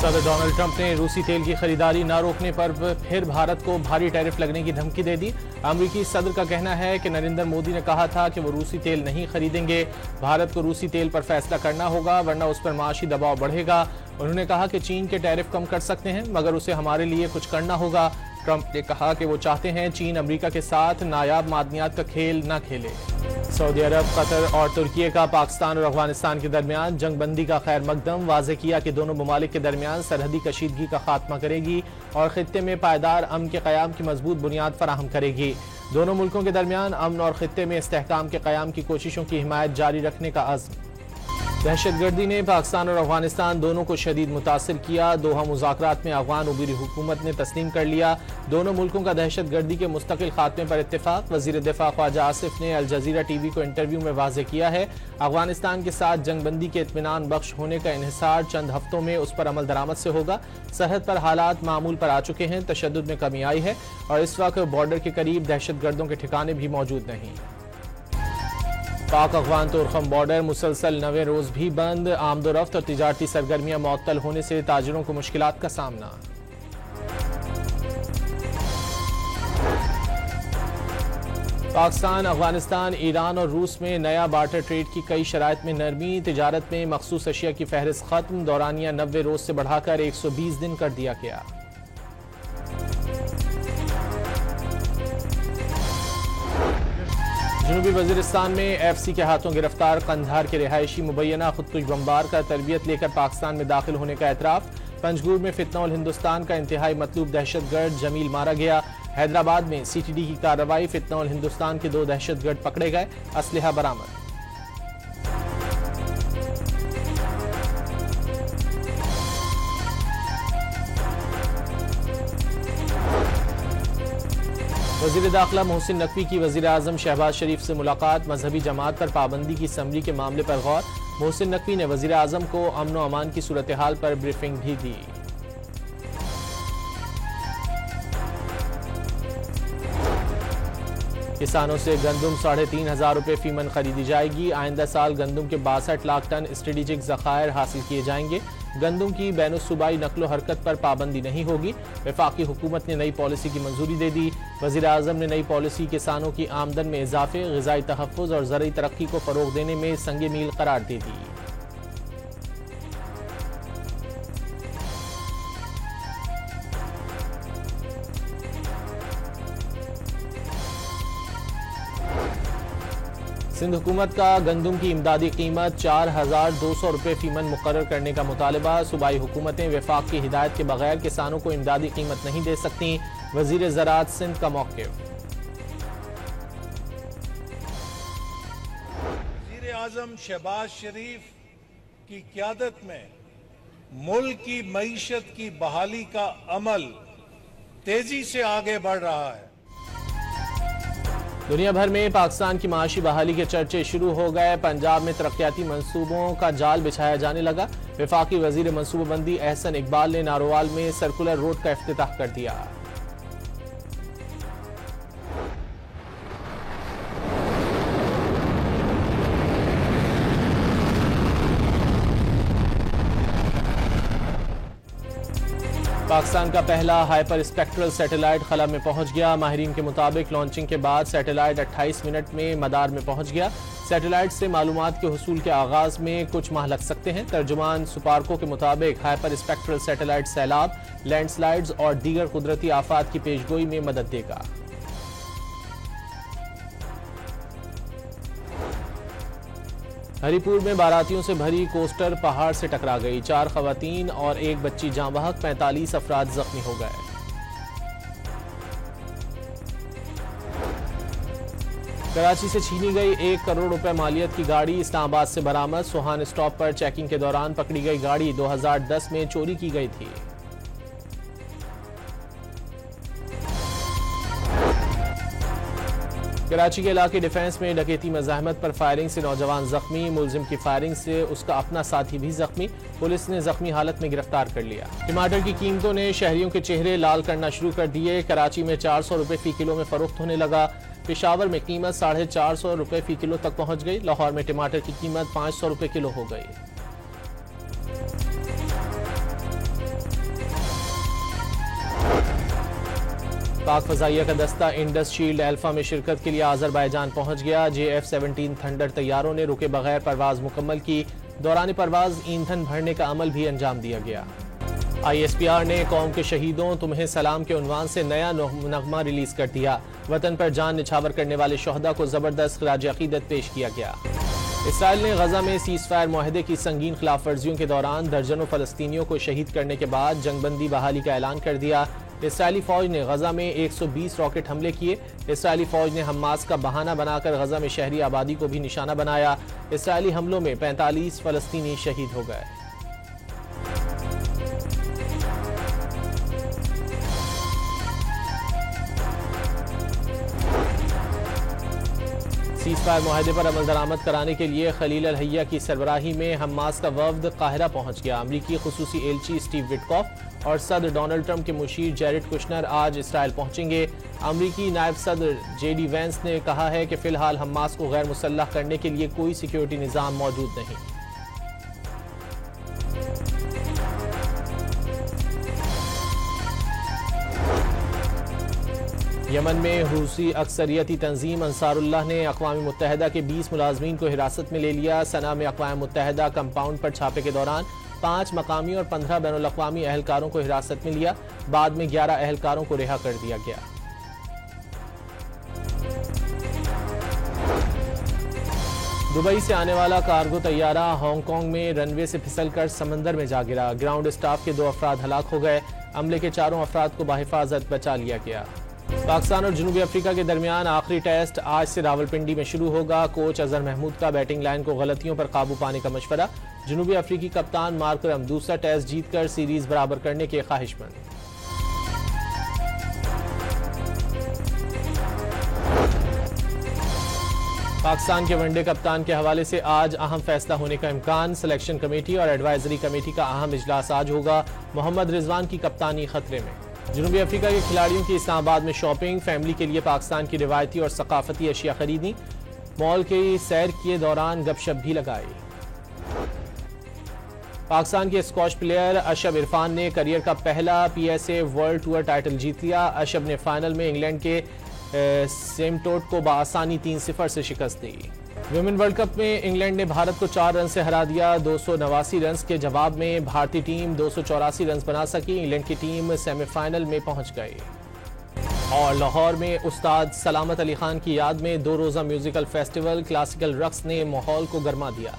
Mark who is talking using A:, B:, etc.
A: सदर Donald Trump ने रूसी तेल की खरीदारी न रोकने पर फिर भारत को भारी टैरिफ लगने की धमकी दे दी। अमरीकी सदर का कहना है कि नरेंद्र मोदी ने कहा था कि वो रूसी तेल नहीं खरीदेंगे। भारत को रूसी तेल पर फैसला करना होगा वरना उस पर माशी दबाव बढ़ेगा। उन्होंने कहा कि चीन के टैरिफ कम कर सकते हैं मगर उसे हमारे लिए कुछ करना होगा। ट्रंप ने कहा कि वो चाहते हैं चीन अमेरिका के साथ नायाब मादनियात का खेल न खेले। सऊदी अरब, कतर और तुर्की का पाकिस्तान और अफगानिस्तान के दरमियान जंगबंदी का खैर मकदम। वाज़े किया कि दोनों ममालिक के दरमियान सरहदी कशीदगी का खात्मा करेगी और खित्ते में पायदार अमन के क़याम की मजबूत बुनियाद फराहम करेगी। दोनों मुल्कों के दरमियान अमन और खित्ते में इस्तेहकाम के क़याम की कोशिशों की हिमायत जारी रखने का अज़्म। दहशतगर्दी ने पाकिस्तान और अफगानिस्तान दोनों को शदीद मुतासिर किया। दोहा मुज़ाकरात में अफगान उबरी हुकूमत ने तस्लीम कर लिया। दोनों मुल्कों का दहशतगर्दी के मुस्तकिल खात्मे पर इत्तेफाक। वज़ीर दिफा ख्वाजा आसिफ ने अल जज़ीरा टीवी को इंटरव्यू में वाज़े किया है अफगानिस्तान के साथ जंगबंदी के इत्मीनान बख्श होने का इन्हिसार चंद हफ्तों में उस पर अमल दरामद से होगा। सरहद पर हालात मामूल पर आ चुके हैं, तशद्दुद में कमी आई है और इस वक्त बॉर्डर के करीब दहशतगर्दों के ठिकाने भी मौजूद नहीं। पाक अफगान तोरखम बॉर्डर मुसलसल 9वें रोज भी बंद। आमदोरफ्त और तिजारती सरगर्मियां मुअत्तल होने से ताजिरों को मुश्किलात का सामना। पाकिस्तान, अफगानिस्तान, ईरान और रूस में नया बार्टर ट्रेड की कई शराइत में नरमी। तिजारत में मखसूस अशिया की फहरिस्त खत्म। दौरानिया 90 रोज से बढ़ाकर 120 दिन कर दिया गया। जनूबी वजीरिस्तान में एफसी के हाथों गिरफ्तार कंधार के रिहायशी मुबैना खुदकुश बमबार का तरबियत लेकर पाकिस्तान में दाखिल होने का एतराफ। पंजगुर में फितनौल हिंदुस्तान का इंतहाई मतलूब दहशतगर्द जमील मारा गया। हैदराबाद में सीटीडी की कार्रवाई, फितनौल हिंदुस्तान के 2 दहशतगर्द पकड़े गए, असलहा बरामद। वज़ीर दाखिला मोहसिन नकवी की वज़ीर आज़म शहबाज शरीफ से मुलाकात। मजहबी जमात पर पाबंदी की समरी के मामले पर गौर। मोहसिन नकवी ने वज़ीर आज़म को अमन व अमान की सूरत हाल पर ब्रीफिंग भी दी। किसानों से गंदुम 3,500 रुपये फीमन खरीदी जाएगी। आइंदा साल गंदुम के 62 लाख टन स्ट्रेटेजिक ज़खायर हासिल किए जाएंगे। गंदुम की बैनुसूबाई नकलो हरकत पर पाबंदी नहीं होगी। वफाकी हुकूमत ने नई पॉलिसी की मंजूरी दे दी। वज़ीर आज़म ने नई पॉलिसी किसानों की आमदन में इजाफे, ग़िज़ाई तहफ़्फ़ुज़ और ज़रई तरक्की को फ़रोग़ देने में संगे मील करार दे दी। सिंध हुकूमत का गंदुम की इमदादी कीमत 4,200 रुपये फीमन मुकर्रर करने का मुतालबा। सूबाई हुकूमतें वफाक की हिदायत के बगैर किसानों को इमदादी कीमत नहीं दे सकती। वज़ीर ज़राअत सिंध का मौक़िफ़।
B: वज़ीर आज़म शहबाज शरीफ की क़यादत में मुल्क की मईशत की बहाली का अमल तेजी से आगे बढ़ रहा है।
A: दुनिया भर में पाकिस्तान की माशी बहाली के चर्चे शुरू हो गए। पंजाब में तरक्याती मंसूबों का जाल बिछाया जाने लगा। वफाकी वजीर मंसूबाबंदी एहसन इकबाल ने नारोवाल में सर्कुलर रोड का इफ्तिताह कर दिया। पाकिस्तान का पहला हाइपर स्पेक्ट्रल सैटेलाइट खला में पहुंच गया। माहिरीन के मुताबिक लॉन्चिंग के बाद सैटेलाइट 28 मिनट में मदार में पहुंच गया। सैटेलाइट से मालूमात के हुसूल के आगाज में कुछ माह लग सकते हैं। तर्जुमान सुपार्को के मुताबिक हाइपर स्पेक्ट्रल सैटेलाइट सैलाब, लैंडस्लाइड्स और दीगर कुदरती आफात की पेशगोई में मदद देगा। हरिपुर में बारातियों से भरी कोस्टर पहाड़ से टकरा गई। 4 खवातीन और 1 बच्ची जाँ बहक, 45 अफराद जख्मी हो गए। कराची से छीनी गई 1 करोड़ रुपए मालियत की गाड़ी इस्लामाबाद से बरामद। सोहान स्टॉप पर चेकिंग के दौरान पकड़ी गई गाड़ी 2010 में चोरी की गई थी। कराची के इलाके डिफेंस में डकैती मज़ाहमत पर फायरिंग से नौजवान जख्मी। मुलजिम की फायरिंग से उसका अपना साथी भी जख्मी। पुलिस ने जख्मी हालत में गिरफ्तार कर लिया। टमाटर की कीमतों ने शहरियों के चेहरे लाल करना शुरू कर दिए। कराची में 400 रुपये फी किलो में फरोख्त होने लगा। पेशावर में कीमत 450 रुपये फी किलो तक पहुंच गई। लाहौर में टमाटर की कीमत 500 रुपये किलो हो गई। पाक फजाइया का दस्ता इंडस शील्ड अल्फा में शिरकत के लिए आजरबाईजान पहुंच गया। JF-17 थंडर तैयारों ने रुके बगैर परवाज मुकम्मल की। दौरान परवाज ईंधन भरने का अमल भी अंजाम दिया गया। ISPR ने कौम के शहीदों तुम्हें सलाम के उन्वान से नया नगमा रिलीज कर दिया। वतन पर जान निछावर करने वाले शोहदा को जबरदस्त खिराज अकीदत पेश किया गया। इसराइल ने गजा में सीजफायर मुआहदे की संगीन खिलाफ वर्जियों के दौरान दर्जनों फलस्तीनियों को शहीद करने के बाद जंगबंदी बहाली का ऐलान कर दिया। इसराइली फौज ने गजा में 120 रॉकेट हमले किए। इसराइली फौज ने हमास का बहाना बनाकर गजा में शहरी आबादी को भी निशाना बनाया। इसराइली हमलों में 45 फलस्तीनी शहीद हो गए। सीजफायर मुआहदे पर अमल दरामद कराने के लिए खलील अल-हैया की सरबराही में हमास का वफ्द काहिरा पहुंच गया। अमरीकी खुसूसी एलची स्टीव विटकॉफ और सदर डोनाल्ड ट्रंप के मुशीर जेरेड कुशनर आज इसराइल पहुंचेंगे। अमरीकी नायब सदर JD वैंस ने कहा है कि फिलहाल हमास को गैर मुसल्लह करने के लिए कोई सिक्योरिटी निज़ाम मौजूद नहीं। यमन में रूसी अक्सरियती तंजीम अंसारुल्लाह ने अक़वाम मुत्तहिदा के 20 मुलाजमीन को हिरासत में ले लिया। सना में अक़वाम मुत्तहिदा कंपाउंड पर छापे के दौरान 5 मकामी और 15 बैनुल-अक़वामी अहलकारों को हिरासत में लिया। बाद में 11 अहलकारों को रिहा कर दिया गया। दुबई से आने वाला कार्गो तैयारा हांगकांग में रनवे से फिसलकर समंदर में जा गिरा। ग्राउंड स्टाफ के 2 अफराद हलाक हो गए। अमले के 4 अफराद को बाहिफाजत बचा लिया गया। पाकिस्तान और जनूबी अफ्रीका के दरमियान आखिरी टेस्ट आज से रावलपिंडी में शुरू होगा। कोच अजहर महमूद का बैटिंग लाइन को गलतियों पर काबू पाने का मशवरा। जनूबी अफ्रीकी कप्तान मार्करम दूसरा टेस्ट जीतकर सीरीज बराबर करने के ख्वाहिशमंद। पाकिस्तान के वनडे कप्तान के हवाले से आज अहम फैसला होने का इम्कान। सिलेक्शन कमेटी और एडवाइजरी कमेटी का अहम इजलास आज होगा। मोहम्मद रिजवान की कप्तानी खतरे में। जनूबी अफ्रीका के खिलाड़ियों की इस्लामाबाद में शॉपिंग। फैमिली के लिए पाकिस्तान की रिवायती और सकाफती अशिया खरीदी। मॉल के सैर के दौरान गपशप भी लगाई। पाकिस्तान के स्क्वॉश प्लेयर अशब इरफान ने करियर का पहला PSA वर्ल्ड टूर टाइटल जीत लिया। अशब ने फाइनल में इंग्लैंड के सेमटोट को बआसानी 3-0 से शिकस्त दी। विमेन वर्ल्ड कप में इंग्लैंड ने भारत को 4 रन से हरा दिया। 289 रन के जवाब में भारतीय टीम 284 रन बना सकी। इंग्लैंड की टीम सेमीफाइनल में पहुंच गई। और लाहौर में उस्ताद सलामत अली खान की याद में 2 रोज़ा म्यूजिकल फेस्टिवल क्लासिकल रक्स ने माहौल को गर्मा दिया।